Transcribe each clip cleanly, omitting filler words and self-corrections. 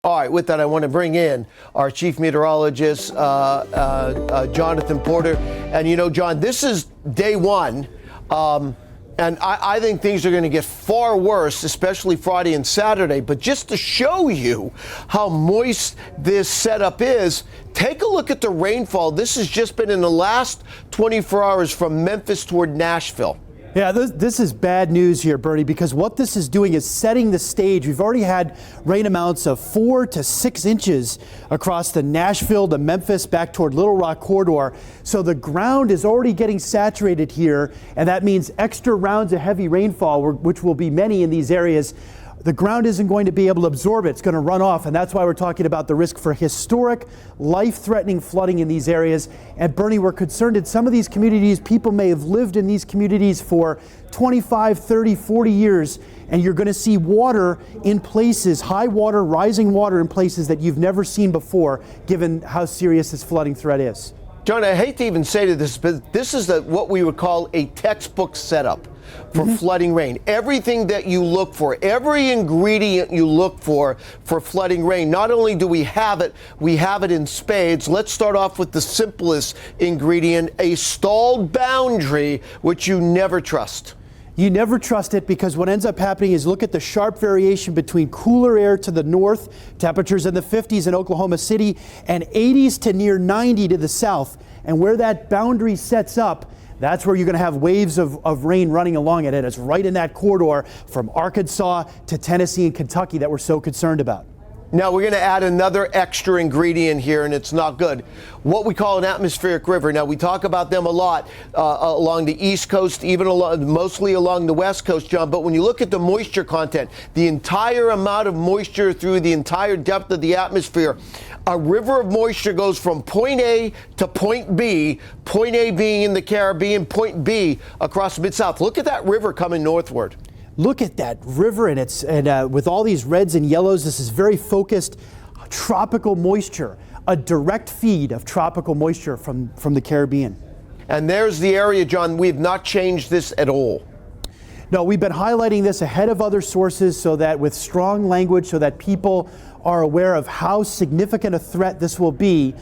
All right, with that, I want to bring in our chief meteorologist, Jonathan Porter. And you know, John, this is day one, and I think things are going to get far worse, especially Friday and Saturday. But just to show you how moist this setup is, take a look at the rainfall. This has just been in the last 24 hours from Memphis toward Nashville. Yeah, this is bad news here, Bernie, because what this is doing is setting the stage. We've already had rain amounts of 4 to 6 inches across the Nashville to Memphis back toward Little Rock corridor. So the ground is already getting saturated here, and that means extra rounds of heavy rainfall, which will be many in these areas. The ground isn't going to be able to absorb it. It's going to run off, and that's why we're talking about the risk for historic, life-threatening flooding in these areas. And Bernie, we're concerned in some of these communities, people may have lived in these communities for 25, 30, 40 years, and you're going to see water in places, high water, rising water in places that you've never seen before, given how serious this flooding threat is. John, I hate to even say to this, but this is what we would call a textbook setup for flooding rain. Everything that you look for, every ingredient you look for flooding rain. Not only do we have it in spades. Let's start off with the simplest ingredient, a stalled boundary, which you never trust. You never trust it, because what ends up happening is look at the sharp variation between cooler air to the north, temperatures in the 50s in Oklahoma City, and 80s to near 90 to the south. And where that boundary sets up, that's where you're going to have waves of rain running along it. And it's right in that corridor from Arkansas to Tennessee and Kentucky that we're so concerned about. Now we're going to add another extra ingredient here, and it's not good. What we call an atmospheric river. Now we talk about them a lot along the East Coast, even mostly along the West Coast, John. But when you look at the moisture content, the entire amount of moisture through the entire depth of the atmosphere, a river of moisture goes from point A to point B, point A being in the Caribbean, point B across the Mid-South. Look at that river coming northward. Look at that river, and with all these reds and yellows, this is very focused tropical moisture, a direct feed of tropical moisture from the Caribbean. And there's the area, John. We have not changed this at all. No, we've been highlighting this ahead of other sources so that with strong language, so that people are aware of how significant a threat this will be.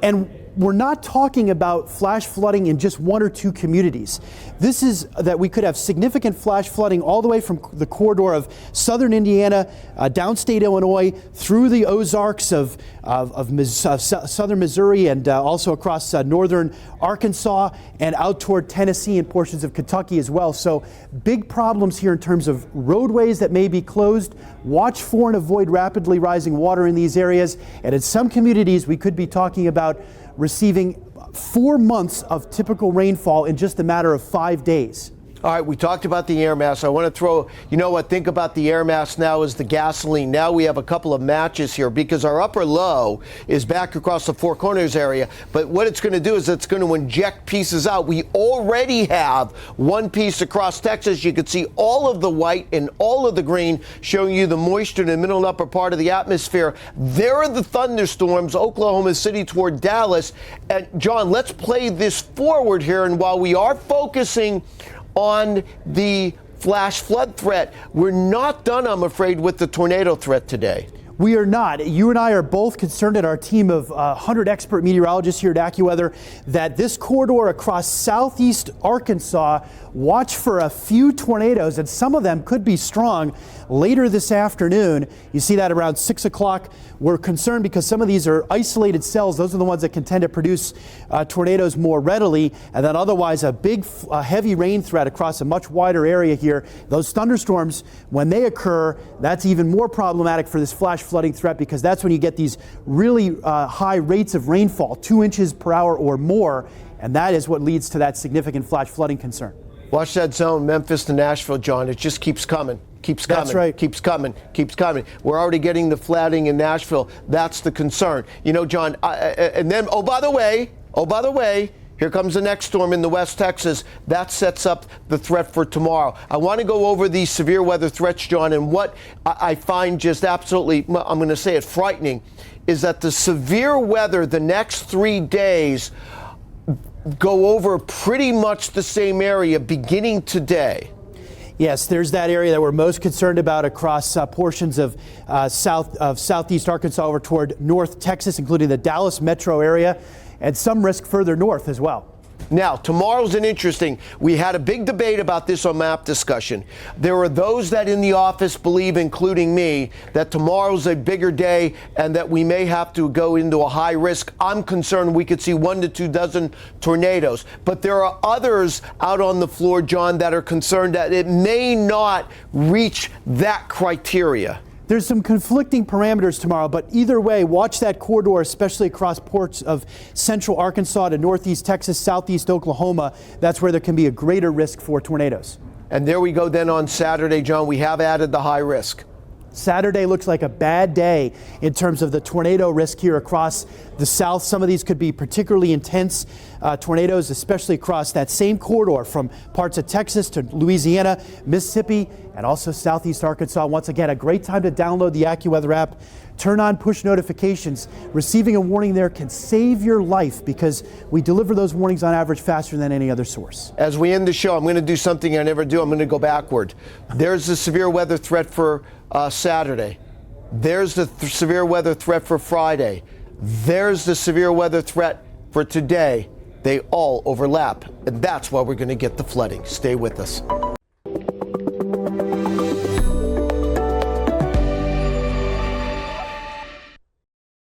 And we're not talking about flash flooding in just 1 or 2 communities. This is that we could have significant flash flooding all the way from the corridor of southern Indiana, downstate Illinois, through the Ozarks of southern Missouri, and also across northern Arkansas, and out toward Tennessee and portions of Kentucky as well. So big problems here in terms of roadways that may be closed. Watch for and avoid rapidly rising water in these areas. And in some communities, we could be talking about receiving 4 months of typical rainfall in just a matter of 5 days. All right, we talked about the air mass. I want to throw, you know what, think about the air mass now as the gasoline. Now we have a couple of matches here because our upper low is back across the Four Corners area. But what it's going to do is it's going to inject pieces out. We already have one piece across Texas. You can see all of the white and all of the green showing you the moisture in the middle and upper part of the atmosphere. There are the thunderstorms, Oklahoma City toward Dallas. And John, let's play this forward here. And while we are focusing on the flash flood threat, we're not done, I'm afraid, with the tornado threat today. We are not. You and I are both concerned at our team of 100 expert meteorologists here at AccuWeather that this corridor across southeast Arkansas, watch for a few tornadoes, and some of them could be strong later this afternoon. You see that around 6 o'clock. We're concerned because some of these are isolated cells. Those are the ones that can tend to produce tornadoes more readily, and then otherwise a big heavy rain threat across a much wider area here. Those thunderstorms, when they occur, that's even more problematic for this flash flooding threat, because that's when you get these really high rates of rainfall, 2 inches per hour or more, and that is what leads to that significant flash flooding concern. Watch that zone, Memphis to Nashville, John. It just keeps coming. Keeps coming. That's right. Keeps coming. Keeps coming. We're already getting the flooding in Nashville. That's the concern. You know, John, and then, oh, by the way, here comes the next storm in the West Texas. That sets up the threat for tomorrow. I want to go over these severe weather threats, John, and what I find just absolutely, I'm going to say it, frightening, is that the severe weather the next 3 days go over pretty much the same area beginning today. Yes, there's that area that we're most concerned about across portions of southeast Arkansas over toward North Texas, including the Dallas metro area, and some risk further north as well. Now, tomorrow's an interesting. We had a big debate about this on Map Discussion. There are those that in the office believe, including me, that tomorrow's a bigger day and that we may have to go into a high risk. I'm concerned we could see 1 to 2 dozen tornadoes. But there are others out on the floor, John, that are concerned that it may not reach that criteria. There's some conflicting parameters tomorrow, but either way, watch that corridor, especially across ports of central Arkansas to northeast Texas, southeast Oklahoma. That's where there can be a greater risk for tornadoes. And there we go then on Saturday, John. We have added the high risk. Saturday looks like a bad day in terms of the tornado risk here across the south. Some of these could be particularly intense tornadoes, especially across that same corridor from parts of Texas to Louisiana, Mississippi, and also southeast Arkansas. Once again, a great time to download the AccuWeather app. Turn on push notifications. Receiving a warning there can save your life because we deliver those warnings on average faster than any other source. As we end the show, I'm going to do something I never do. I'm going to go backward. There's the severe weather threat for Saturday. There's the severe weather threat for Friday. There's the severe weather threat for today. They all overlap, and that's why we're going to get the flooding. Stay with us.